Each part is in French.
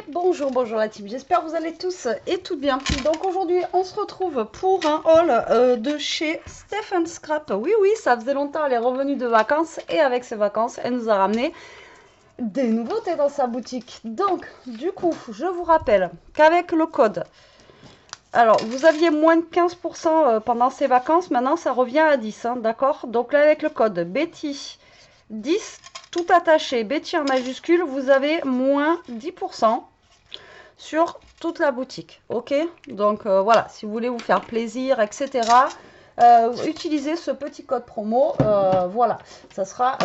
bonjour, bonjour la team, j'espère que vous allez tous et toutes bien. Donc aujourd'hui on se retrouve pour un haul de chez Steph & Scrap. Oui, ça faisait longtemps, elle est revenue de vacances et avec ses vacances, elle nous a ramené des nouveautés dans sa boutique. Donc du coup, je vous rappelle qu'avec le code, alors vous aviez moins de 15% pendant ces vacances, maintenant ça revient à 10, hein, d'accord? Donc là avec le code Betty 10, tout attaché, Betty en majuscule, vous avez moins 10% sur toute la boutique, ok? Donc voilà, si vous voulez vous faire plaisir, etc., utilisez ce petit code promo, voilà, ça sera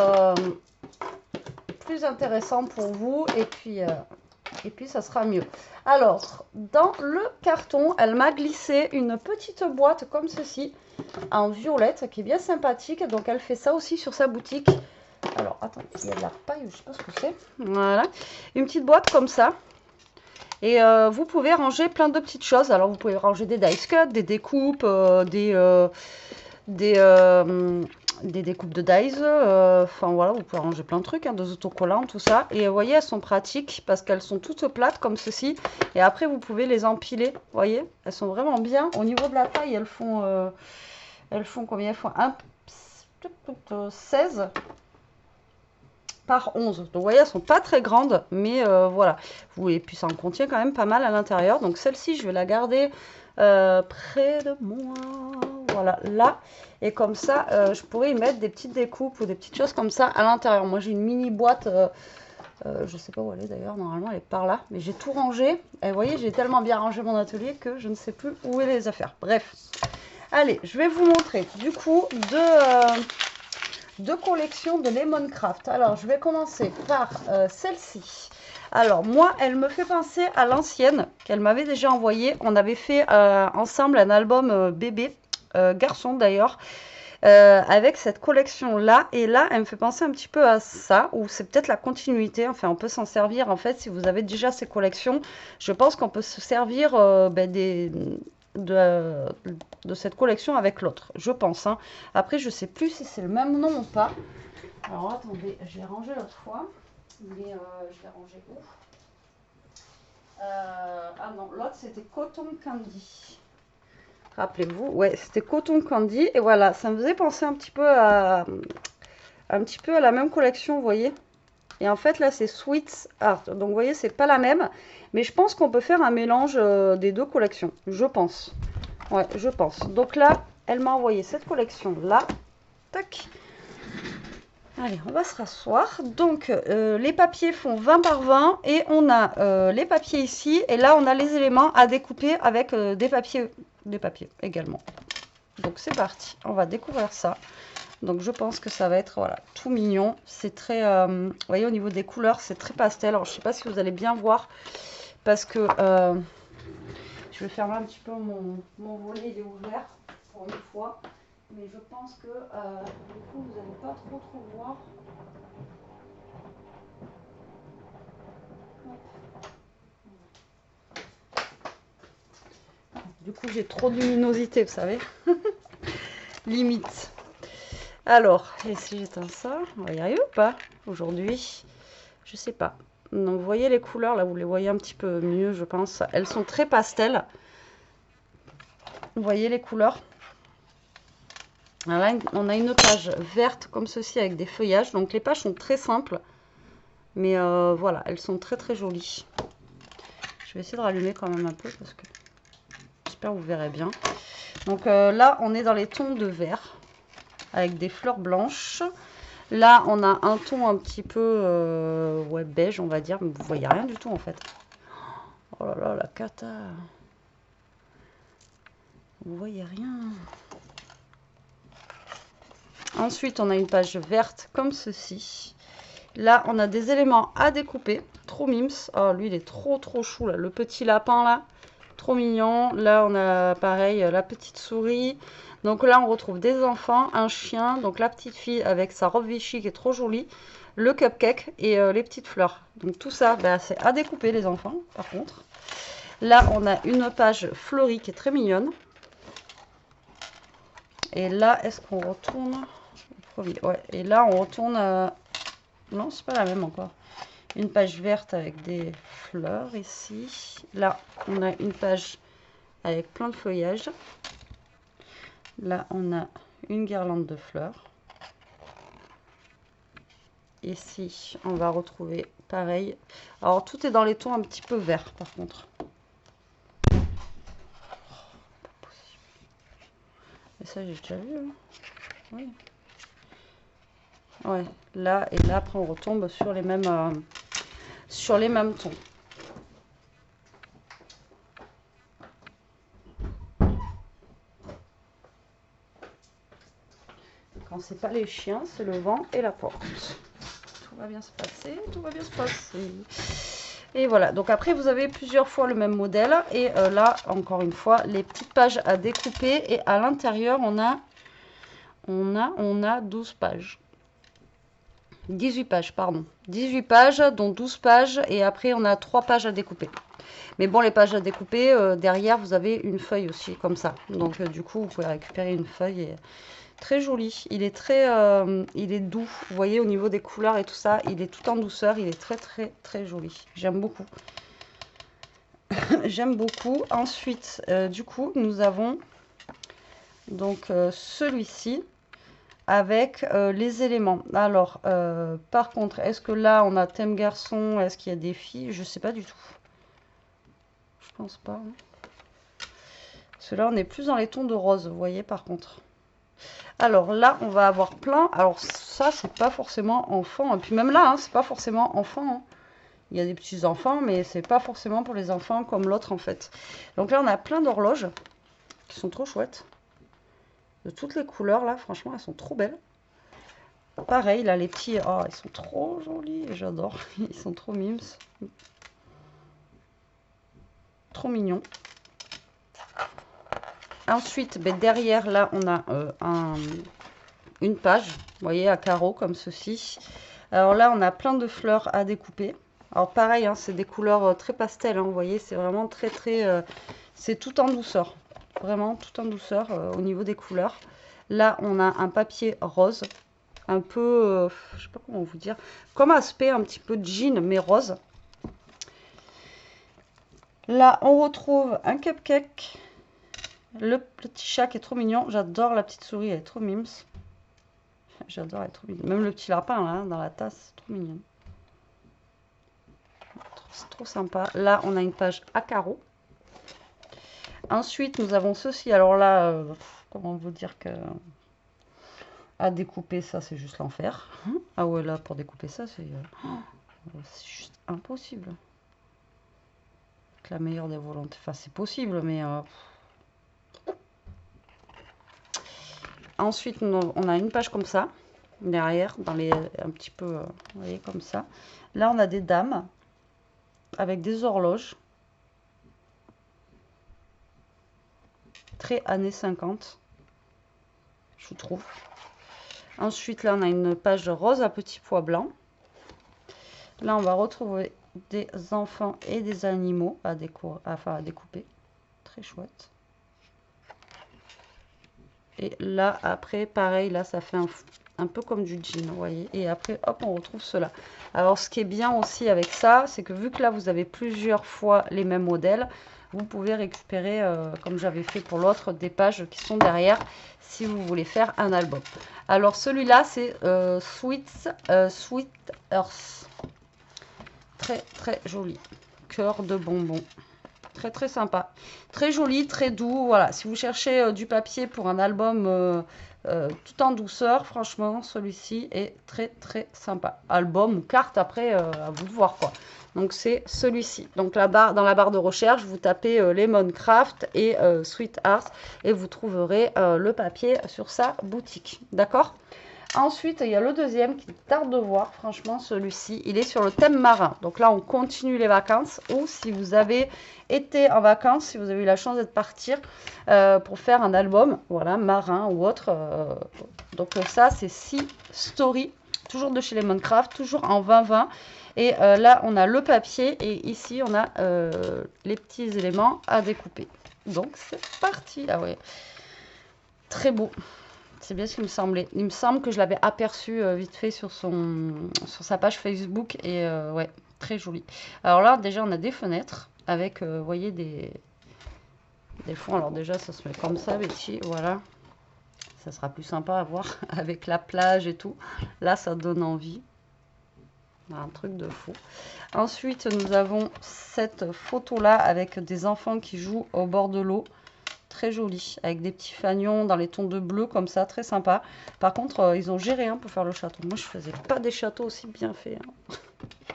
plus intéressant pour vous et puis ça sera mieux. Alors, dans le carton, elle m'a glissé une petite boîte comme ceci, en violette, qui est bien sympathique. Donc, elle fait ça aussi sur sa boutique. Alors, attends, il y a de la paille, je sais pas ce que c'est. Voilà, une petite boîte comme ça. Et vous pouvez ranger plein de petites choses. Alors, vous pouvez ranger des dice cuts, des découpes, des découpes de dies, enfin voilà, vous pouvez ranger plein de trucs, hein, des autocollants, tout ça. Et vous voyez, elles sont pratiques parce qu'elles sont toutes plates comme ceci. Et après, vous pouvez les empiler, vous voyez, elles sont vraiment bien. Au niveau de la taille, elles font combien? Elles font 16 par 11. Donc vous voyez, elles sont pas très grandes, mais voilà. Et puis ça en contient quand même pas mal à l'intérieur. Donc celle-ci, je vais la garder près de moi. Voilà, là. Et comme ça, je pourrais y mettre des petites découpes ou des petites choses comme ça à l'intérieur. Moi, j'ai une mini boîte. Je sais pas où elle est d'ailleurs. Normalement, elle est par là. Mais j'ai tout rangé. Et vous voyez, j'ai tellement bien rangé mon atelier que je ne sais plus où est les affaires. Bref. Allez, je vais vous montrer du coup deux collections de Lemon Craft. Alors, je vais commencer par celle-ci. Alors, moi, elle me fait penser à l'ancienne qu'elle m'avait déjà envoyée. On avait fait ensemble un album bébé, garçon d'ailleurs, avec cette collection-là. Et là, elle me fait penser un petit peu à ça, ou c'est peut-être la continuité. Enfin, on peut s'en servir, en fait, si vous avez déjà ces collections. Je pense qu'on peut se servir de cette collection avec l'autre, je pense. Hein. Après, je sais plus si c'est le même nom ou pas. Alors, attendez, je l'ai rangé l'autre fois. Mais je l'ai rangé où? Ah non, l'autre, c'était Cotton Candy. Rappelez-vous, ouais, c'était Cotton Candy. Et voilà, ça me faisait penser un petit peu à la même collection, vous voyez. Et en fait, là, c'est Sweet Art. Donc, vous voyez, c'est pas la même. Mais je pense qu'on peut faire un mélange des deux collections. Je pense. Ouais, je pense. Donc là, elle m'a envoyé cette collection-là. Tac. Allez, on va se rasseoir. Donc, les papiers font 20 par 20. Et on a les papiers ici. Et là, on a les éléments à découper avec des papiers également. Donc, c'est parti. On va découvrir ça. Donc je pense que ça va être voilà, tout mignon. C'est très, vous voyez, au niveau des couleurs, c'est très pastel. Alors je ne sais pas si vous allez bien voir parce que je vais fermer un petit peu mon volet, il est ouvert pour une fois. Mais je pense que du coup vous n'allez pas trop voir. Du coup j'ai trop de luminosité, vous savez. Limite. Alors, et si j'éteins ça, on va y arriver ou pas aujourd'hui? Je sais pas. Donc vous voyez les couleurs, là vous les voyez un petit peu mieux je pense. Elles sont très pastel. Vous voyez les couleurs. Alors là, on a une page verte comme ceci avec des feuillages. Donc les pages sont très simples. Mais voilà, elles sont très très jolies. Je vais essayer de rallumer quand même un peu parce que j'espère que vous verrez bien. Donc là, on est dans les tons de vert avec des fleurs blanches. Là, on a un ton un petit peu ouais, beige, on va dire. Mais vous voyez rien du tout en fait. Oh là là, la cata. Vous voyez rien. Ensuite, on a une page verte comme ceci. Là, on a des éléments à découper. Trop mims. Oh, lui, il est trop trop chou là. Le petit lapin là. Trop mignon. Là, on a pareil la petite souris. Donc là, on retrouve des enfants, un chien. Donc la petite fille avec sa robe Vichy qui est trop jolie. Le cupcake et les petites fleurs. Donc tout ça, bah, c'est à découper les enfants par contre. Là, on a une page fleurie qui est très mignonne. Et là, est-ce qu'on retourne? Ouais. Et là, on retourne à... Non, c'est pas la même encore. une page verte avec des fleurs ici. Là, on a une page avec plein de feuillage. Là, on a une guirlande de fleurs. Ici, on va retrouver pareil. Alors, tout est dans les tons un petit peu verts, par contre. Et ça, j'ai déjà vu. Hein. Oui. Ouais, là et là, après, on retombe sur les mêmes tons. Quand c'est pas les chiens, c'est le vent et la porte. Tout va bien se passer, tout va bien se passer. Et voilà, donc après vous avez plusieurs fois le même modèle. Et là, encore une fois, les petites pages à découper. Et à l'intérieur, on a 12 pages. 18 pages, pardon. 18 pages, dont 12 pages. Et après, on a 3 pages à découper. Mais bon, les pages à découper, derrière, vous avez une feuille aussi, comme ça. Donc, du coup, vous pouvez récupérer une feuille. Et... Très joli, il est doux, vous voyez au niveau des couleurs et tout ça, il est tout en douceur, il est très joli, j'aime beaucoup. J'aime beaucoup. Ensuite, du coup, nous avons donc celui-ci avec les éléments. Alors, par contre, est-ce que là on a thème garçon, est-ce qu'il y a des filles? Je sais pas du tout. Je pense pas. Hein. Parce que là, on est plus dans les tons de rose, vous voyez, par contre. Alors là, on va avoir plein. Alors ça, c'est pas forcément enfant. Et puis même là, hein, c'est pas forcément enfant. Hein. Il y a des petits enfants, mais c'est pas forcément pour les enfants comme l'autre en fait. Donc là, on a plein d'horloges qui sont trop chouettes. De toutes les couleurs là, franchement, elles sont trop belles. Pareil, là, les petits, oh, ils sont trop jolis. J'adore. Ils sont trop mimes. Trop mignons. Ensuite, ben, derrière, là, on a une page, vous voyez, à carreaux, comme ceci. Alors là, on a plein de fleurs à découper. Alors pareil, hein, c'est des couleurs très pastel, hein, vous voyez, c'est vraiment c'est tout en douceur. Vraiment tout en douceur au niveau des couleurs. Là, on a un papier rose, un peu, je sais pas comment vous dire, comme aspect un petit peu jean, mais rose. Là, on retrouve un cupcake. Le petit chat qui est trop mignon. J'adore la petite souris, elle est trop mimes. J'adore, elle est trop mignonne. Même le petit lapin là, dans la tasse, c'est trop mignon. C'est trop sympa. Là, on a une page à carreaux. Ensuite, nous avons ceci. Alors là, comment vous dire que... À découper, ça, c'est juste l'enfer. Ah ouais, là, pour découper ça, c'est juste impossible. Avec la meilleure des volontés. Enfin, c'est possible, mais... Ensuite, on a une page comme ça, derrière, dans les un petit peu, vous voyez, comme ça. Là, on a des dames avec des horloges. Très années 50, je trouve. Ensuite, là, on a une page rose à petits pois blancs. Là, on va retrouver des enfants et des animaux à découper. Très chouette. Et là, après, pareil, là, ça fait un peu comme du jean, vous voyez. Et après, hop, on retrouve cela. Alors, ce qui est bien aussi avec ça, c'est que vu que là, vous avez plusieurs fois les mêmes modèles, vous pouvez récupérer, comme j'avais fait pour l'autre, des pages qui sont derrière, si vous voulez faire un album. Alors, celui-là, c'est Sweet Earth. Très joli. Cœur de bonbons. Très sympa, très joli, très doux. Voilà, si vous cherchez du papier pour un album tout en douceur, franchement, celui-ci est très sympa. Album ou carte, après, à vous de voir quoi. Donc c'est celui-ci. Donc dans la barre de recherche, vous tapez Lemon Craft et Sweet Earth et vous trouverez le papier sur sa boutique. D'accord ? Ensuite, il y a le deuxième qui tarde de voir. Franchement, celui-ci, il est sur le thème marin. Donc là, on continue les vacances. Ou si vous avez été en vacances, si vous avez eu la chance d'être partir pour faire un album, voilà, marin ou autre. Donc ça, c'est Sea Story, toujours de chez Lemoncraft, toujours en 2020. Et là, on a le papier et ici, on a les petits éléments à découper. Donc, c'est parti. Ah ouais, très beau. C'est bien ce qui me semblait. Il me semble que je l'avais aperçu vite fait sur sa page Facebook. Et ouais, très joli. Alors là, déjà, on a des fenêtres avec, vous voyez, des fonds. Alors déjà, ça se met comme ça, Betty. Voilà. Ça sera plus sympa à voir avec la plage et tout. Là, ça donne envie. Un truc de fou. Ensuite, nous avons cette photo-là avec des enfants qui jouent au bord de l'eau. Très joli, avec des petits fanions dans les tons de bleu comme ça, très sympa. Par contre, ils ont géré pour faire le château. Moi, je faisais pas des châteaux aussi bien faits,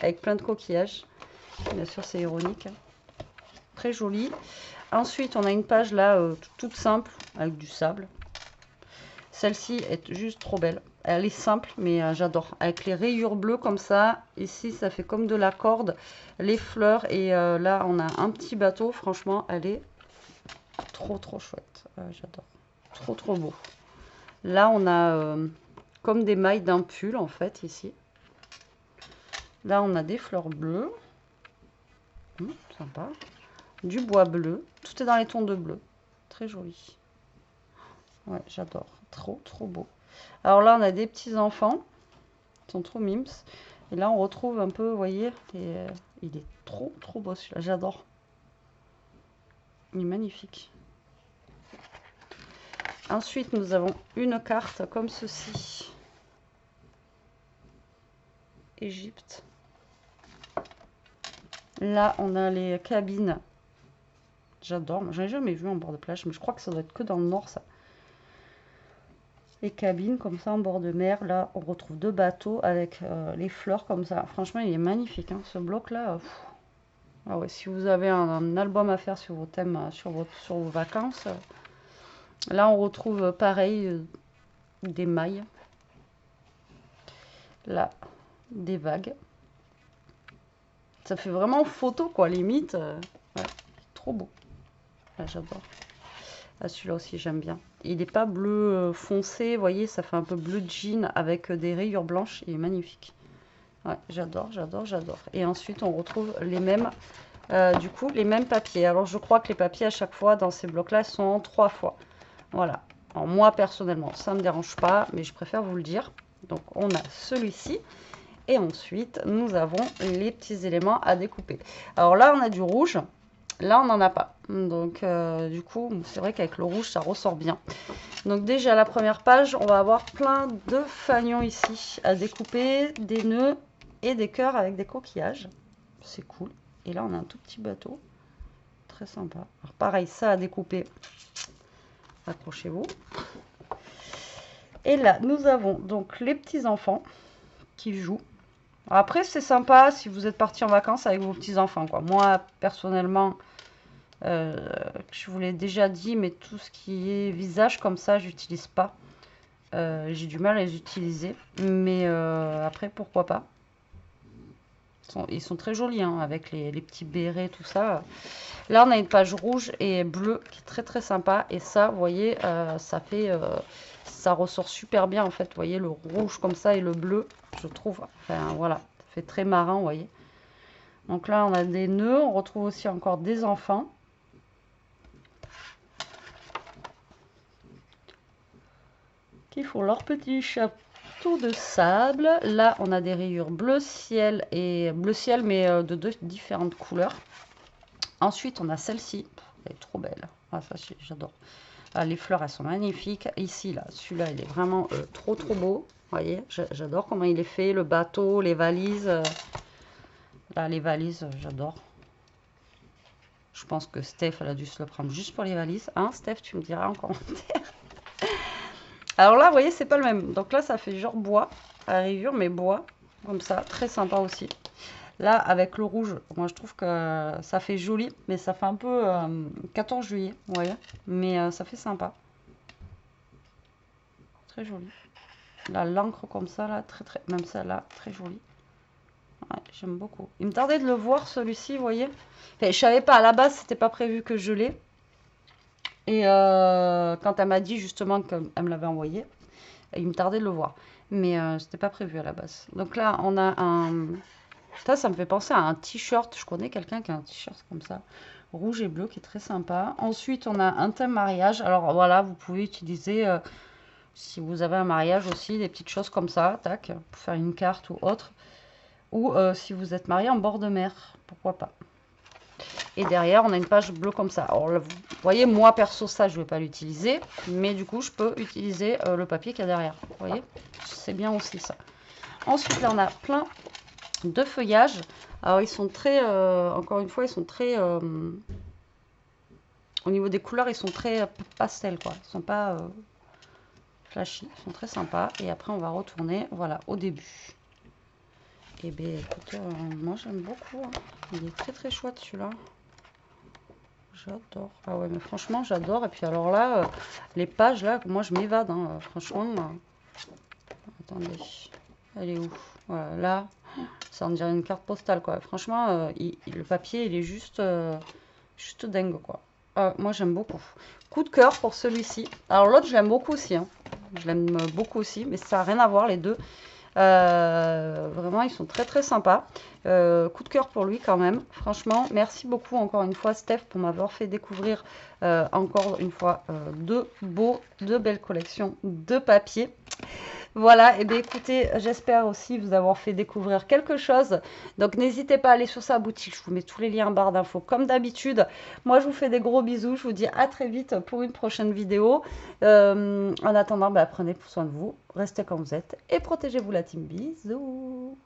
avec plein de coquillages. Bien sûr, c'est ironique. Très joli. Ensuite, on a une page là, toute simple, avec du sable. Celle-ci est juste trop belle. Elle est simple, mais j'adore. Avec les rayures bleues comme ça. Ici, ça fait comme de la corde. Les fleurs. Et là, on a un petit bateau. Franchement, elle est trop, trop chouette. J'adore. Trop, trop beau. Là, on a comme des mailles d'un pull, en fait, ici. Là, on a des fleurs bleues. Sympa. Du bois bleu. Tout est dans les tons de bleu. Très joli. Ouais, j'adore. Trop, trop beau. Alors là, on a des petits enfants. Ils sont trop mimes. Et là, on retrouve un peu, vous voyez, il est trop, trop beau celui-là. J'adore. Il est magnifique. Ensuite, nous avons une carte comme ceci. Égypte. Là, on a les cabines. J'adore. J'en ai jamais vu en bord de plage, mais je crois que ça doit être que dans le nord, ça. Les cabines comme ça en bord de mer. Là, on retrouve deux bateaux avec les fleurs comme ça. Franchement, il est magnifique, hein, ce bloc-là. Ah ouais, si vous avez un album à faire sur vos thèmes, sur vos vacances. Là, on retrouve pareil des mailles. Là, des vagues. Ça fait vraiment photo, quoi, limite. Ouais, trop beau. Là, j'adore. Ah, celui-là aussi, j'aime bien. Il n'est pas bleu foncé, vous voyez, ça fait un peu bleu jean avec des rayures blanches. Il est magnifique. Ouais, j'adore, j'adore, j'adore. Et ensuite, on retrouve les mêmes, du coup, les mêmes papiers. Alors, je crois que les papiers, à chaque fois, dans ces blocs-là, sont en 3 fois. Voilà. Alors, moi, personnellement, ça ne me dérange pas, mais je préfère vous le dire. Donc, on a celui-ci. Et ensuite, nous avons les petits éléments à découper. Alors là, on a du rouge. Là, on n'en a pas. Donc, du coup, c'est vrai qu'avec le rouge, ça ressort bien. Donc, déjà, la première page, on va avoir plein de fanions ici à découper, des nœuds et des cœurs avec des coquillages. C'est cool. Et là, on a un tout petit bateau. Très sympa. Alors, pareil, ça à découper. Accrochez-vous. Et là, nous avons donc les petits enfants qui jouent. Après, c'est sympa si vous êtes parti en vacances avec vos petits-enfants, quoi. Moi, personnellement, je vous l'ai déjà dit, mais tout ce qui est visage comme ça, j'utilise pas. J'ai du mal à les utiliser. Mais après, pourquoi pas. Ils sont très jolis, hein, avec les petits bérets, tout ça. Là, on a une page rouge et bleue qui est très, très sympa. Et ça, vous voyez, ça fait... ça ressort super bien, en fait. Vous voyez, le rouge comme ça et le bleu, je trouve. Enfin, voilà, ça fait très marin, vous voyez. Donc là, on a des nœuds. On retrouve aussi encore des enfants. Qui font leur petit chapeau de sable. Là, on a des rayures bleu ciel, mais de deux différentes couleurs. Ensuite, on a celle-ci. Elle est trop belle. Ah, ça, j'adore. Ah, les fleurs, elles sont magnifiques. Ici, là, celui-là, il est vraiment trop, trop beau. Vous voyez, j'adore comment il est fait. Le bateau, les valises. Là, les valises, j'adore. Je pense que Steph, elle a dû se le prendre juste pour les valises. Hein, Steph, tu me diras en commentaire. Alors là, vous voyez, c'est pas le même. Donc là, ça fait genre bois, à rayures, mais bois, comme ça. Très sympa aussi. Là, avec le rouge, moi, je trouve que ça fait joli, mais ça fait un peu 14 juillet, vous voyez. Mais ça fait sympa. Très joli. Là, l'encre comme ça, là, très, très... Même celle-là, très jolie. Ouais, j'aime beaucoup. Il me tardait de le voir, celui-ci, vous voyez. Enfin, je savais pas, à la base, c'était pas prévu que je l'ai. Et quand elle m'a dit justement qu'elle me l'avait envoyé, il me tardait de le voir. Mais c'était pas prévu à la base. Donc là, on a un... Ça me fait penser à un t-shirt. Je connais quelqu'un qui a un t-shirt comme ça, rouge et bleu, qui est très sympa. Ensuite, on a un thème mariage. Alors voilà, vous pouvez utiliser Si vous avez un mariage aussi, des petites choses comme ça, tac, pour faire une carte ou autre. Ou si vous êtes marié en bord de mer, pourquoi pas. Et derrière, on a une page bleue comme ça. Alors, là, vous voyez, moi, perso, ça, je ne vais pas l'utiliser. Mais du coup, je peux utiliser le papier qu'il y a derrière. Vous voyez, c'est bien aussi ça. Ensuite, là, on a plein de feuillages. Alors, ils sont très, encore une fois, ils sont très... au niveau des couleurs, ils sont très pastel, quoi. Ils sont pas flashy, ils sont très sympas. Et après, on va retourner, voilà, au début. Et bien, écoutez, moi, j'aime beaucoup. Hein. Il est très, très chouette, celui-là. J'adore. Ah ouais, mais franchement, j'adore. Et puis alors là, les pages, là, moi, je m'évade. Hein. Franchement, attendez, elle est où? Voilà, là, ça on dirait une carte postale, quoi. Franchement, le papier, il est juste dingue, quoi. Moi, j'aime beaucoup. Coup de cœur pour celui-ci. Alors l'autre, je l'aime beaucoup aussi. Hein. Je l'aime beaucoup aussi, mais ça n'a rien à voir, les deux. Vraiment, ils sont très très sympas. Coup de cœur pour lui quand même. Franchement, merci beaucoup encore une fois, Steph, pour m'avoir fait découvrir encore une fois de belles collections de papier. Voilà, et bien écoutez, j'espère aussi vous avoir fait découvrir quelque chose. Donc n'hésitez pas à aller sur sa boutique, je vous mets tous les liens en barre d'infos comme d'habitude. Moi je vous fais des gros bisous, je vous dis à très vite pour une prochaine vidéo. En attendant, prenez soin de vous, restez comme vous êtes et protégez-vous la team. Bisous.